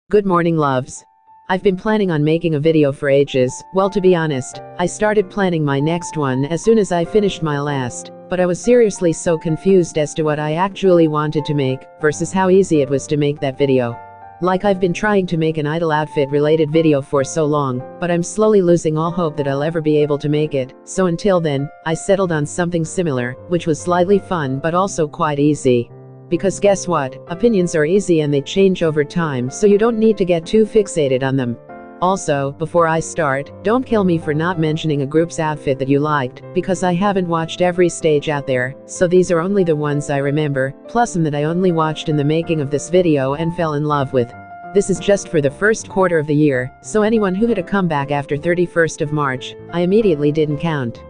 Good morning, loves. I've been planning on making a video for ages. Well, to be honest, I started planning my next one as soon as I finished my last, but I was seriously so confused as to what I actually wanted to make versus how easy it was to make that video. Like, I've been trying to make an idol outfit related video for so long, but I'm slowly losing all hope that I'll ever be able to make it. So until then, I settled on something similar, which was slightly fun but also quite easy. Because guess what? Opinions are easy and they change over time, so you don't need to get too fixated on them. Also, before I start, don't kill me for not mentioning a group's outfit that you liked, because I haven't watched every stage out there, so these are only the ones I remember, plus some that I only watched in the making of this video and fell in love with. This is just for the first quarter of the year, so anyone who had a comeback after 31st of March, I immediately didn't count.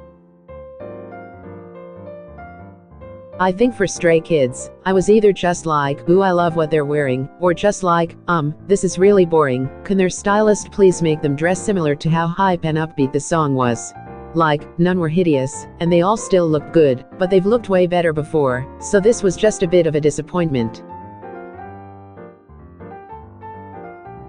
I think for Stray Kids, I was either just like, ooh I love what they're wearing, or just like, this is really boring, can their stylist please make them dress similar to how hype and upbeat the song was? Like, none were hideous, and they all still looked good, but they've looked way better before, so this was just a bit of a disappointment.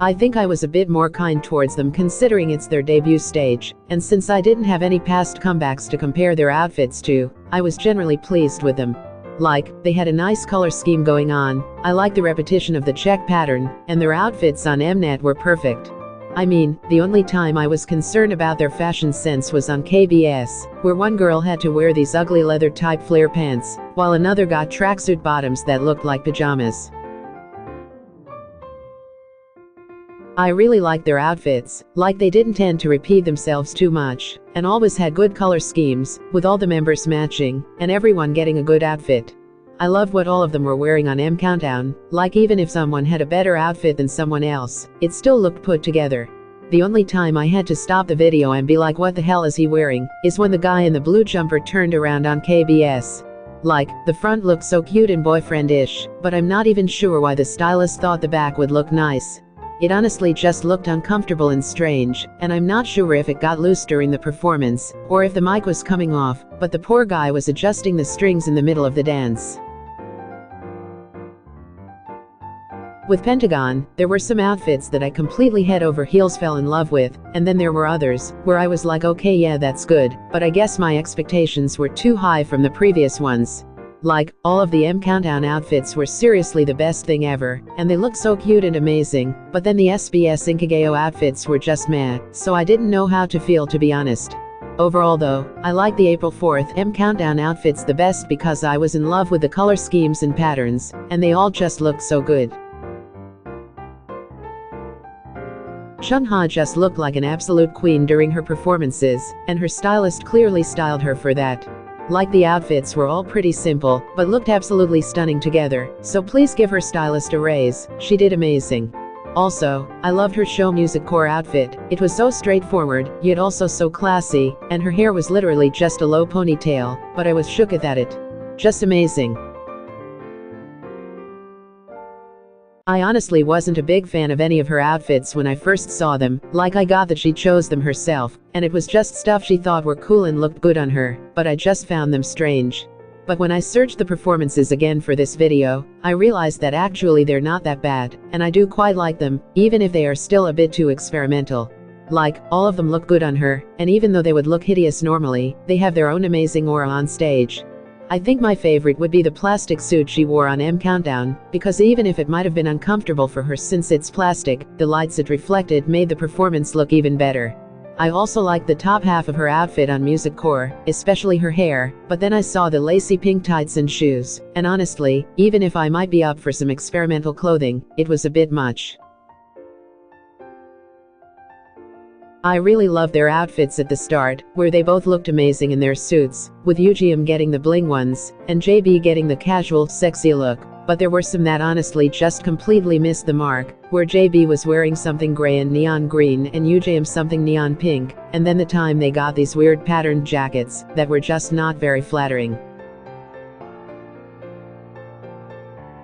I think I was a bit more kind towards them considering it's their debut stage, and since I didn't have any past comebacks to compare their outfits to, I was generally pleased with them. Like, they had a nice color scheme going on, I liked the repetition of the check pattern, and their outfits on Mnet were perfect. I mean, the only time I was concerned about their fashion sense was on KBS, where one girl had to wear these ugly leather type flare pants, while another got tracksuit bottoms that looked like pajamas. I really liked their outfits, like they didn't tend to repeat themselves too much, and always had good color schemes, with all the members matching, and everyone getting a good outfit. I loved what all of them were wearing on M Countdown, like even if someone had a better outfit than someone else, it still looked put together. The only time I had to stop the video and be like what the hell is he wearing, is when the guy in the blue jumper turned around on KBS. Like, the front looked so cute and boyfriend-ish, but I'm not even sure why the stylist thought the back would look nice. It honestly just looked uncomfortable and strange, and I'm not sure if it got loose during the performance, or if the mic was coming off, but the poor guy was adjusting the strings in the middle of the dance. With Pentagon, there were some outfits that I completely head over heels fell in love with, and then there were others, where I was like okay yeah that's good, but I guess my expectations were too high from the previous ones. Like, all of the M Countdown outfits were seriously the best thing ever, and they looked so cute and amazing, but then the SBS Inkageo outfits were just meh, so I didn't know how to feel to be honest. Overall though, I liked the April 4th M Countdown outfits the best because I was in love with the color schemes and patterns, and they all just looked so good. Chungha just looked like an absolute queen during her performances, and her stylist clearly styled her for that. Like, the outfits were all pretty simple, but looked absolutely stunning together, so please give her stylist a raise, she did amazing. Also, I loved her show music core outfit, it was so straightforward, yet also so classy, and her hair was literally just a low ponytail, but I was shook at it. Just amazing. I honestly wasn't a big fan of any of her outfits when I first saw them, like I got that she chose them herself, and it was just stuff she thought were cool and looked good on her, but I just found them strange. But when I searched the performances again for this video, I realized that actually they're not that bad, and I do quite like them, even if they are still a bit too experimental. Like, all of them look good on her, and even though they would look hideous normally, they have their own amazing aura on stage. I think my favorite would be the plastic suit she wore on M Countdown, because even if it might have been uncomfortable for her since it's plastic, the lights it reflected made the performance look even better. I also liked the top half of her outfit on Music Core, especially her hair, but then I saw the lacy pink tights and shoes, and honestly, even if I might be up for some experimental clothing, it was a bit much. I really loved their outfits at the start, where they both looked amazing in their suits, with Yugyeom getting the bling ones, and JB getting the casual, sexy look, but there were some that honestly just completely missed the mark, where JB was wearing something gray and neon green and Yugyeom something neon pink, and then the time they got these weird patterned jackets, that were just not very flattering.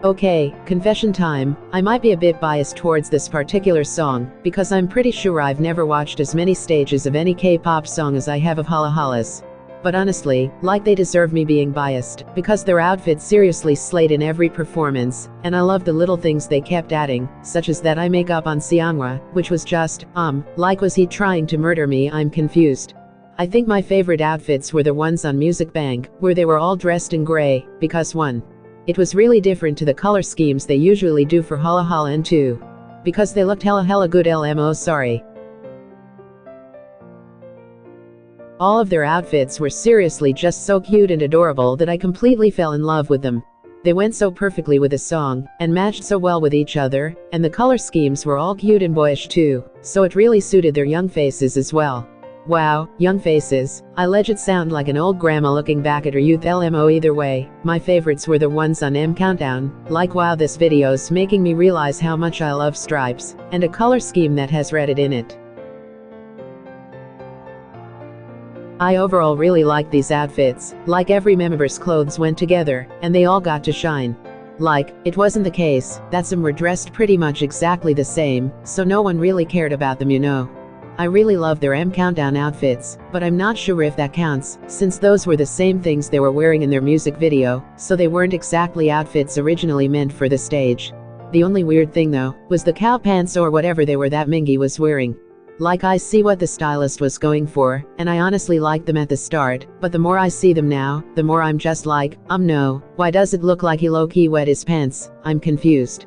Okay, confession time, I might be a bit biased towards this particular song, because I'm pretty sure I've never watched as many stages of any K-pop song as I have of Hala Halas. but honestly, like they deserve me being biased, because their outfits seriously slayed in every performance, and I love the little things they kept adding, such as that eye makeup on Seonghwa, which was just, like was he trying to murder me? I'm confused. I think my favorite outfits were the ones on Music Bank, where they were all dressed in gray, because 1. It was really different to the color schemes they usually do for Hala Hala, and 2. Because they looked hella good LMO sorry. All of their outfits were seriously just so cute and adorable that I completely fell in love with them. They went so perfectly with the song, and matched so well with each other, and the color schemes were all cute and boyish too, so it really suited their young faces as well. Wow, young faces. I legit sound like an old grandma looking back at her youth LMO either way. My favorites were the ones on M Countdown, like wow this video's making me realize how much I love stripes, and a color scheme that has Reddit in it. I overall really liked these outfits, like every member's clothes went together, and they all got to shine. Like, it wasn't the case that some were dressed pretty much exactly the same, so no one really cared about them, you know. I really love their M Countdown outfits, but I'm not sure if that counts, since those were the same things they were wearing in their music video, so they weren't exactly outfits originally meant for the stage. The only weird thing though, was the cow pants or whatever they were that Mingi was wearing. Like I see what the stylist was going for, and I honestly liked them at the start, but the more I see them now, the more I'm just like, no, why does it look like he low-key wet his pants? I'm confused.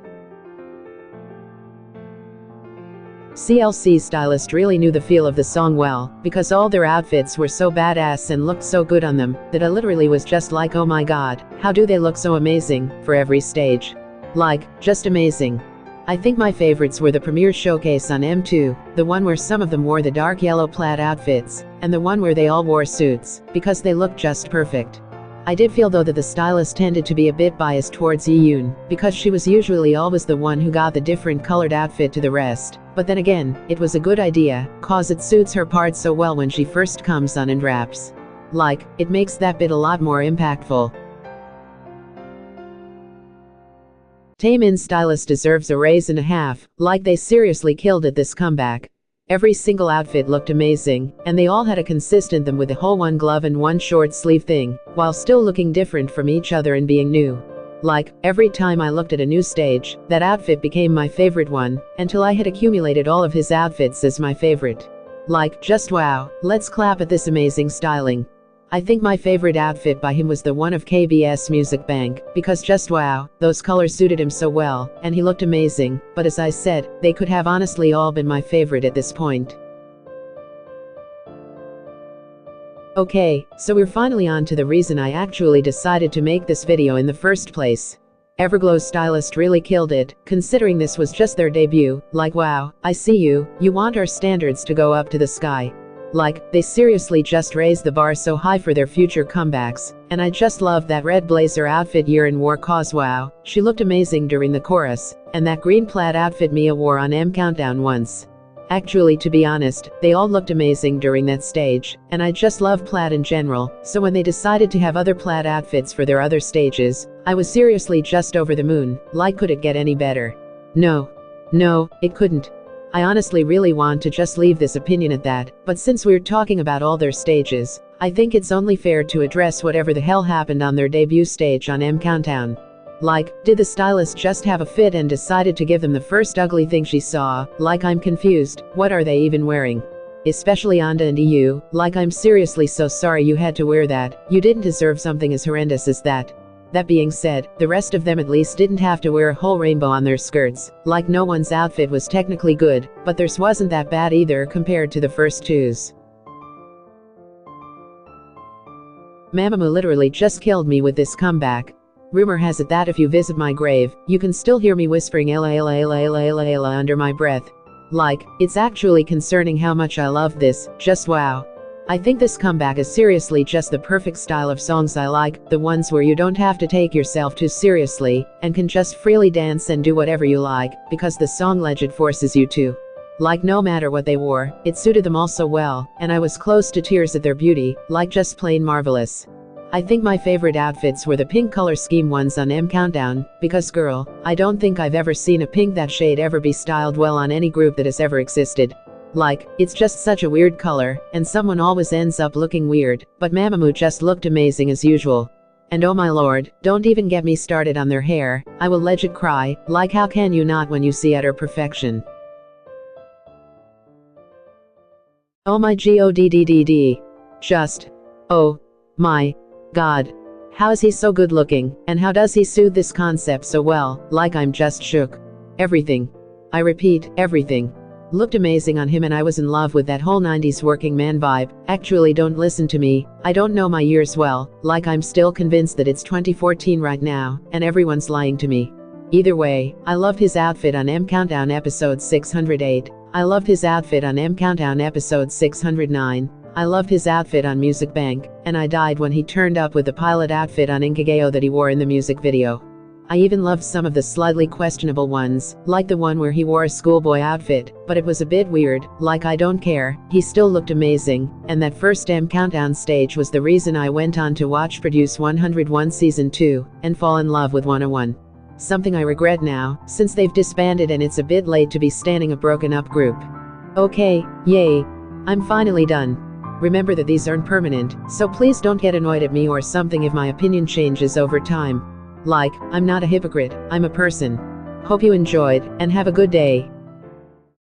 CLC's stylist really knew the feel of the song well, because all their outfits were so badass and looked so good on them, that I literally was just like oh my god, how do they look so amazing, for every stage. Like, just amazing. I think my favorites were the premiere showcase on M2, the one where some of them wore the dark yellow plaid outfits, and the one where they all wore suits, because they looked just perfect. I did feel though that the stylist tended to be a bit biased towards Yoon, because she was usually always the one who got the different colored outfit to the rest, but then again, it was a good idea, cause it suits her part so well when she first comes on and raps. Like, it makes that bit a lot more impactful. Taemin's stylist deserves a raise and a half, like they seriously killed at this comeback. Every single outfit looked amazing, and they all had a consistent them with a whole one glove and one short sleeve thing, while still looking different from each other and being new. Like, every time I looked at a new stage, that outfit became my favorite one, until I had accumulated all of his outfits as my favorite. Like, just wow, let's clap at this amazing styling. I think my favorite outfit by him was the one of KBS Music Bank, because just wow, those colors suited him so well, and he looked amazing, but as I said, they could have honestly all been my favorite at this point. Okay, so we're finally on to the reason I actually decided to make this video in the first place. Everglow's stylist really killed it, considering this was just their debut. Like wow, I see you want our standards to go up to the sky. Like, they seriously just raised the bar so high for their future comebacks, and I just love that red blazer outfit Yerin wore cause wow, she looked amazing during the chorus, and that green plaid outfit Mia wore on M Countdown once. Actually, to be honest, they all looked amazing during that stage, and I just love plaid in general, so when they decided to have other plaid outfits for their other stages, I was seriously just over the moon. Like, could it get any better? No, it couldn't. I honestly really want to just leave this opinion at that, but since we're talking about all their stages, I think it's only fair to address whatever the hell happened on their debut stage on M Countdown. Like, did the stylist just have a fit and decided to give them the first ugly thing she saw? Like, I'm confused, what are they even wearing? Especially Anda and EU, like I'm seriously so sorry you had to wear that, you didn't deserve something as horrendous as that. That being said, the rest of them at least didn't have to wear a whole rainbow on their skirts, like no one's outfit was technically good, but theirs wasn't that bad either compared to the first two's. Mamamoo literally just killed me with this comeback. Rumor has it that if you visit my grave, you can still hear me whispering ella ella ella ella ella ella under my breath. Like, it's actually concerning how much I love this, just wow. I think this comeback is seriously just the perfect style of songs I like, the ones where you don't have to take yourself too seriously, and can just freely dance and do whatever you like, because the song legit forces you to. Like, no matter what they wore, it suited them all so well, and I was close to tears at their beauty, like just plain marvelous. I think my favorite outfits were the pink color scheme ones on M Countdown, because girl, I don't think I've ever seen a pink that shade ever be styled well on any group that has ever existed. Like, it's just such a weird color, and someone always ends up looking weird, but Mamamoo just looked amazing as usual. And oh my lord, don't even get me started on their hair, I will legit cry, like how can you not when you see utter perfection. Oh my godddd. Just. Oh. My. God. How is he so good looking, and how does he soothe this concept so well, like I'm just shook. Everything. I repeat, everything. Looked amazing on him and I was in love with that whole 90s working man vibe. Actually don't listen to me, I don't know my years well, like I'm still convinced that it's 2014 right now, and everyone's lying to me. Either way, I love his outfit on M Countdown episode 608, I love his outfit on M Countdown episode 609, I love his outfit on Music Bank, and I died when he turned up with the pilot outfit on Inkageo that he wore in the music video. I even loved some of the slightly questionable ones, like the one where he wore a schoolboy outfit, but it was a bit weird, like I don't care, he still looked amazing, and that first M Countdown stage was the reason I went on to watch Produce 101 Season 2, and fall in love with 101. Something I regret now, since they've disbanded and it's a bit late to be standing a broken up group. Okay, yay. I'm finally done. Remember that these aren't permanent, so please don't get annoyed at me or something if my opinion changes over time. Like, I'm not a hypocrite, I'm a person. Hope you enjoyed, and have a good day.